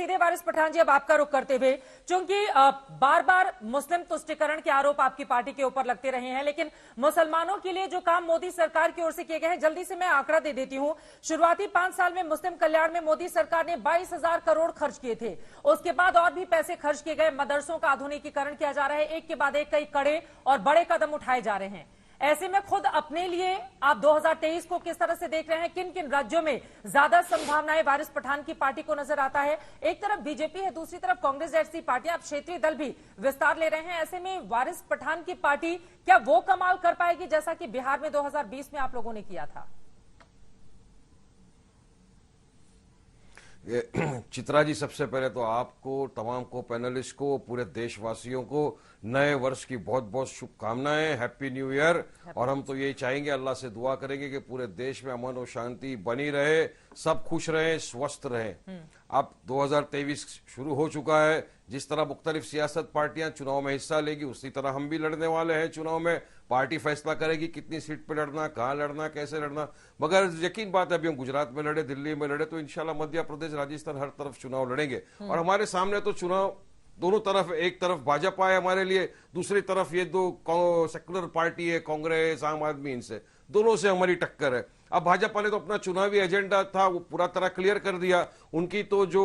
सीधे वारिस पठान जी अब आपका रुख करते हुए, क्योंकि बार बार मुस्लिम तुष्टिकरण के आरोप आपकी पार्टी के ऊपर लगते रहे हैं, लेकिन मुसलमानों के लिए जो काम मोदी सरकार की ओर से किए गए हैं, जल्दी से मैं आंकड़ा दे देती हूं। शुरुआती 5 साल में मुस्लिम कल्याण में मोदी सरकार ने 22,000 करोड़ खर्च किए थे। उसके बाद और भी पैसे खर्च किए गए, मदरसों का आधुनिकीकरण किया जा रहा है, एक के बाद एक कई कड़े और बड़े कदम उठाए जा रहे हैं। ऐसे में खुद अपने लिए आप 2023 को किस तरह से देख रहे हैं? किन किन राज्यों में ज्यादा संभावनाएं वारिस पठान की पार्टी को नजर आता है? एक तरफ बीजेपी है, दूसरी तरफ कांग्रेस जैसी पार्टियां, अब क्षेत्रीय दल भी विस्तार ले रहे हैं। ऐसे में वारिस पठान की पार्टी क्या वो कमाल कर पाएगी जैसा कि बिहार में 2020 में आप लोगों ने किया था? चित्रा जी, सबसे पहले तो आपको, तमाम को, पैनलिस्ट को, पूरे देशवासियों को नए वर्ष की बहुत बहुत शुभकामनाएं, हैप्पी न्यू ईयर। और हम तो यही चाहेंगे, अल्लाह से दुआ करेंगे कि पूरे देश में अमन और शांति बनी रहे, सब खुश रहें, स्वस्थ रहें। अब 2023 शुरू हो चुका है। जिस तरह मुख्तलिफ सियासत पार्टियां चुनाव में हिस्सा लेगी, उसी तरह हम भी लड़ने वाले हैं चुनाव में। पार्टी फैसला करेगी कितनी सीट पे लड़ना, कहां लड़ना, कैसे लड़ना। मगर यकीन बात है, अभी हम गुजरात में लड़े, दिल्ली में लड़े, तो इंशाल्लाह मध्य प्रदेश, राजस्थान, हर तरफ चुनाव लड़ेंगे। और हमारे सामने तो चुनाव दोनों तरफ, एक तरफ भाजपा है हमारे लिए, दूसरी तरफ ये दो सेकुलर पार्टी है, कांग्रेस, आम आदमी, इनसे दोनों से हमारी टक्कर है। अब भाजपा ने तो अपना चुनावी एजेंडा था वो पूरा तरह क्लियर कर दिया। उनकी तो जो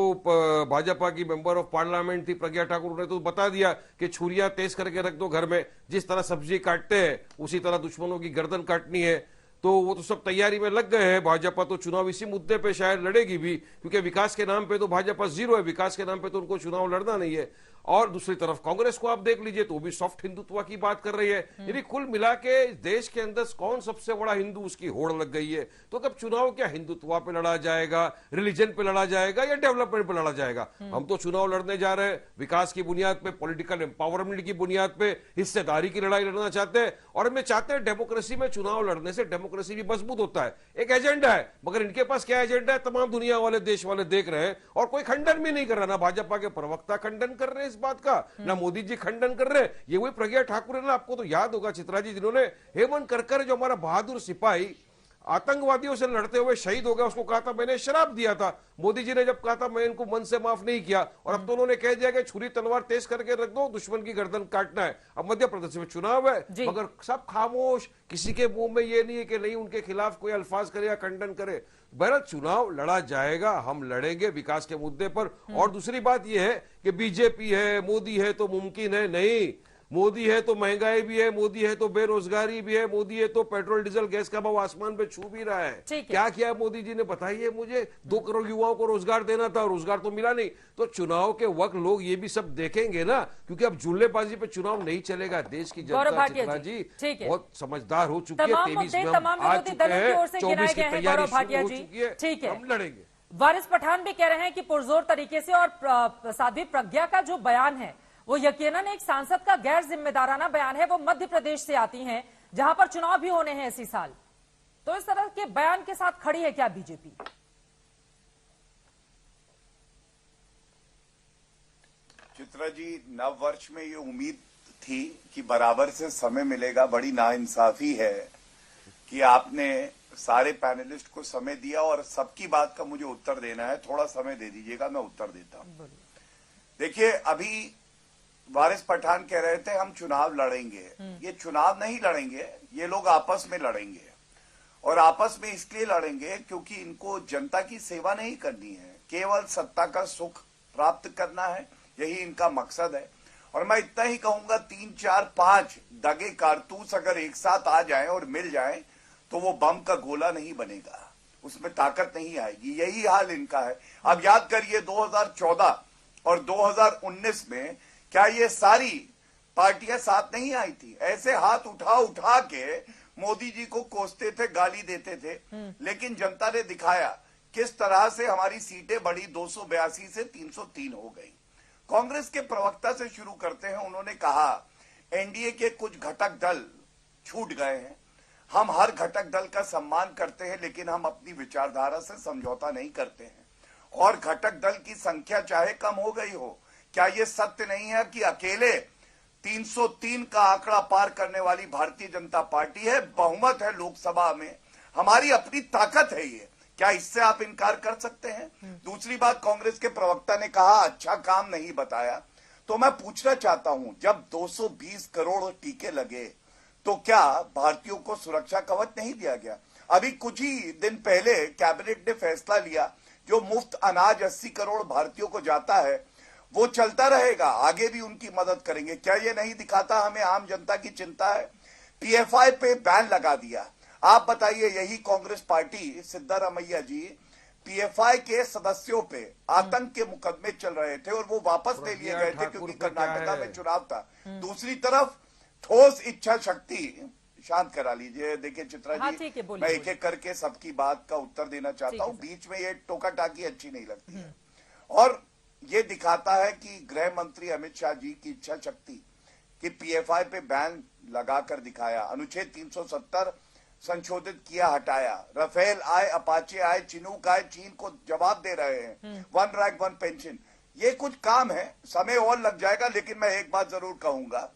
भाजपा की मेंबर ऑफ पार्लियामेंट थी प्रज्ञा ठाकुर, ने तो बता दिया कि छुरियां तेज करके रख दो घर में, जिस तरह सब्जी काटते हैं उसी तरह दुश्मनों की गर्दन काटनी है। तो वो तो सब तैयारी में लग गए हैं। भाजपा तो चुनाव इसी मुद्दे पे शायद लड़ेगी भी, क्योंकि विकास के नाम पे तो भाजपा जीरो है, विकास के नाम पे तो उनको चुनाव लड़ना नहीं है। और दूसरी तरफ कांग्रेस को आप देख लीजिए, तो भी सॉफ्ट हिंदुत्व की बात कर रही है। यानी कुल मिला के देश के अंदर कौन सबसे बड़ा हिंदू, उसकी होड़ लग गई है। तो कब चुनाव क्या हिंदुत्व पे लड़ा जाएगा, रिलीजन पे लड़ा जाएगा, या डेवलपमेंट पे लड़ा जाएगा? हम तो चुनाव लड़ने जा रहे हैं विकास की बुनियाद पे, पॉलिटिकल एम्पावरमेंट की बुनियाद पे, हिस्सेदारी की लड़ाई लड़ना चाहते हैं। और हमें चाहते हैं डेमोक्रेसी में चुनाव लड़ने से डेमोक्रेसी भी मजबूत होता है। एक एजेंडा है, मगर इनके पास क्या एजेंडा है तमाम दुनिया वाले, देश वाले देख रहे हैं, और कोई खंडन भी नहीं कर रहा। ना भाजपा के प्रवक्ता खंडन कर रहे हैं इस बात का, ना मोदी जी खंडन कर रहे हैं। ये वही प्रज्ञा ठाकुर है ना, आपको तो याद होगा चित्रा जी, जिन्होंने हेमंत करकर, जो हमारा बहादुर सिपाही आतंकवादियों से लड़ते हुए शहीद हो गया, उसको कहा था मैंने शराब दिया था। मोदी जी ने जब कहा था मैं इनको मन से माफ नहीं किया, और अब तो उन्होंने कह दिया कि छुरी तलवार तेज करके रख दो, दुश्मन की गर्दन काटना है। अब मध्य प्रदेश में चुनाव है, मगर सब खामोश, किसी के मुंह में ये नहीं है कि नहीं उनके खिलाफ कोई अल्फाज करे या खंडन करे। बहरहाल चुनाव लड़ा जाएगा, हम लड़ेंगे विकास के मुद्दे पर। और दूसरी बात यह है कि बीजेपी है, मोदी है तो मुमकिन है, नहीं। मोदी है तो महंगाई भी है, मोदी है तो बेरोजगारी भी है, मोदी है तो पेट्रोल डीजल गैस का भाव आसमान पे छू भी रहा है। क्या किया मोदी जी ने बताइए मुझे? 2 करोड़ युवाओं को रोजगार देना था, रोजगार तो मिला नहीं। तो चुनाव के वक्त लोग ये भी सब देखेंगे ना, क्योंकि अब जुल्लेबाजी पे चुनाव नहीं चलेगा। देश की जनता चित्रा जी बहुत समझदार हो चुकी है। 23 में हम आ चुके हैं, 24 की तैयारी शुरू हो चुकी है, हम लड़ेंगे। वारिस पठान भी कह रहे हैं कि पुरजोर तरीके से, और साध्वी प्रज्ञा का जो बयान है वो यकीनन एक सांसद का गैर जिम्मेदाराना बयान है। वो मध्य प्रदेश से आती हैं, जहां पर चुनाव भी होने हैं इसी साल। तो इस तरह के बयान के साथ खड़ी है क्या बीजेपी? चित्रा जी, नव वर्ष में ये उम्मीद थी कि बराबर से समय मिलेगा। बड़ी नाइंसाफी है कि आपने सारे पैनलिस्ट को समय दिया और सबकी बात का मुझे उत्तर देना है। थोड़ा समय दे दीजिएगा, मैं उत्तर देता हूं। देखिए, अभी वारिस पठान कह रहे थे हम चुनाव लड़ेंगे। ये चुनाव नहीं लड़ेंगे, ये लोग आपस में लड़ेंगे। और आपस में इसलिए लड़ेंगे क्योंकि इनको जनता की सेवा नहीं करनी है, केवल सत्ता का सुख प्राप्त करना है, यही इनका मकसद है। और मैं इतना ही कहूंगा, 3, 4, 5 दगे कारतूस अगर एक साथ आ जाएं और मिल जाएं तो वो बम का गोला नहीं बनेगा, उसमें ताकत नहीं आएगी। यही हाल इनका है। अब याद करिए 2014 और 2019 में क्या ये सारी पार्टियां साथ नहीं आई थी? ऐसे हाथ उठा उठा के मोदी जी को कोसते थे, गाली देते थे, लेकिन जनता ने दिखाया किस तरह से हमारी सीटें बढ़ी, 282 से 303 हो गई। कांग्रेस के प्रवक्ता से शुरू करते हैं। उन्होंने कहा एनडीए के कुछ घटक दल छूट गए हैं। हम हर घटक दल का सम्मान करते हैं, लेकिन हम अपनी विचारधारा से समझौता नहीं करते हैं। और घटक दल की संख्या चाहे कम हो गई हो, क्या यह सत्य नहीं है कि अकेले 303 का आंकड़ा पार करने वाली भारतीय जनता पार्टी है, बहुमत है लोकसभा में, हमारी अपनी ताकत है ये। क्या इससे आप इनकार कर सकते हैं? दूसरी बात, कांग्रेस के प्रवक्ता ने कहा अच्छा काम नहीं बताया, तो मैं पूछना चाहता हूं, जब 220 करोड़ टीके लगे तो क्या भारतीयों को सुरक्षा कवच नहीं दिया गया? अभी कुछ ही दिन पहले कैबिनेट ने फैसला लिया, जो मुफ्त अनाज 80 करोड़ भारतीयों को जाता है वो चलता रहेगा, आगे भी उनकी मदद करेंगे। क्या ये नहीं दिखाता हमें आम जनता की चिंता है? पीएफआई पे बैन लगा दिया। आप बताइए, यही कांग्रेस पार्टी, सिद्धारमैया जी, पीएफआई के सदस्यों पे आतंक के मुकदमे चल रहे थे और वो वापस ले लिए गए थे क्योंकि कर्नाटका में चुनाव था। दूसरी तरफ ठोस इच्छा शक्ति, शांत करा लीजिए। देखिए चित्रा जी, हाँ, मैं एक एक करके सबकी बात का उत्तर देना चाहता हूँ, बीच में ये टोका टाकी अच्छी नहीं लगती है। और ये दिखाता है कि गृह मंत्री अमित शाह जी की इच्छा शक्ति कि पीएफआई पे बैन लगाकर दिखाया, अनुच्छेद 370 संशोधित किया, हटाया, राफेल आए, अपाचे आए, चिनूक आए, चीन को जवाब दे रहे हैं, वन रैंक वन पेंशन, ये कुछ काम है, समय और लग जाएगा। लेकिन मैं एक बात जरूर कहूंगा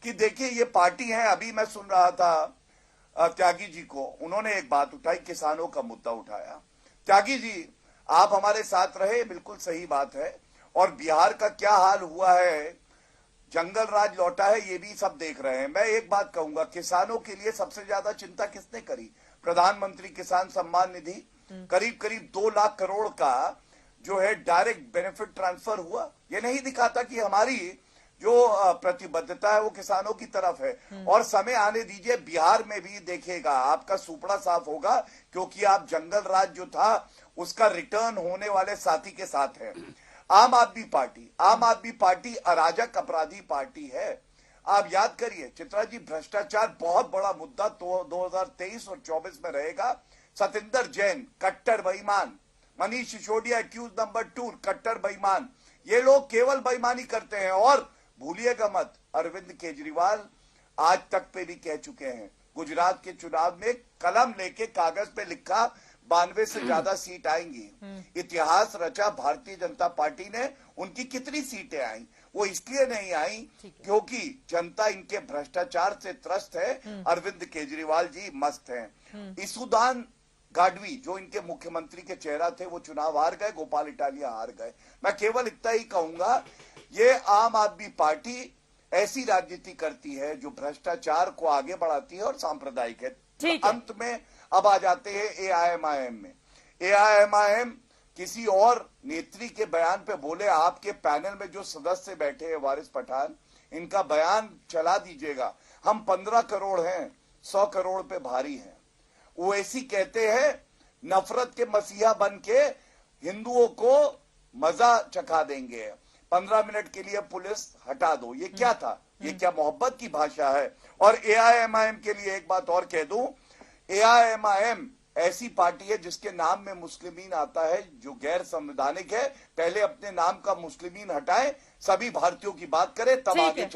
कि देखिए ये पार्टी है, अभी मैं सुन रहा था त्यागी जी को, उन्होंने एक बात उठाई, किसानों का मुद्दा उठाया। त्यागी जी, आप हमारे साथ रहे, बिल्कुल सही बात है, और बिहार का क्या हाल हुआ है, जंगल राज लौटा है, ये भी सब देख रहे हैं। मैं एक बात कहूंगा, किसानों के लिए सबसे ज्यादा चिंता किसने करी? प्रधानमंत्री किसान सम्मान निधि, करीब करीब 2 लाख करोड़ का जो है डायरेक्ट बेनिफिट ट्रांसफर हुआ। ये नहीं दिखाता कि हमारी जो प्रतिबद्धता है वो किसानों की तरफ है। और समय आने दीजिए, बिहार में भी देखिएगा आपका सुपड़ा साफ होगा, क्योंकि आप जंगल राज जो था उसका रिटर्न होने वाले साथी के साथ है। आम आदमी पार्टी अराजक अपराधी पार्टी है। आप याद करिए चित्रा जी, भ्रष्टाचार बहुत बड़ा मुद्दा तो 2023 और 24 में रहेगा। सतिंदर जैन कट्टर बेईमान, मनीष सिसोदिया एक्यूज नंबर 2 कट्टर बेईमान, ये लोग केवल बेईमानी करते हैं। और भूलिएगा मत, अरविंद केजरीवाल आज तक पे भी कह चुके हैं, गुजरात के चुनाव में कलम लेके कागज पे लिखा 92 से ज्यादा सीट आएंगी। इतिहास रचा भारतीय जनता पार्टी ने, उनकी कितनी सीटें आई? वो इसलिए नहीं आई क्योंकि जनता इनके भ्रष्टाचार से त्रस्त है। अरविंद केजरीवाल जी मस्त हैं। ईसुदान गाडवी जो इनके मुख्यमंत्री के चेहरा थे, वो चुनाव हार गए, गोपाल इटालिया हार गए। मैं केवल इतना ही कहूंगा, ये आम आदमी पार्टी ऐसी राजनीति करती है जो भ्रष्टाचार को आगे बढ़ाती है और सांप्रदायिक है। तो अंत में अब आ जाते हैं एआईएमआईएम में। एआईएमआईएम किसी और नेत्री के बयान पे बोले, आपके पैनल में जो सदस्य बैठे हैं वारिस पठान, इनका बयान चला दीजिएगा, हम 15 करोड़ हैं, 100 करोड़ पे भारी हैं। वो ऐसी कहते हैं, नफरत के मसीहा बन के हिंदुओं को मजा चखा देंगे, 15 मिनट के लिए पुलिस हटा दो। ये क्या था? ये क्या मोहब्बत की भाषा है? और एआईएमआईएम के लिए एक बात और कह दूं, एआईएमआईएम ऐसी पार्टी है जिसके नाम में मुस्लिमीन आता है, जो गैर संवैधानिक है। पहले अपने नाम का मुस्लिमीन हटाएं, सभी भारतीयों की बात करें, तब आगे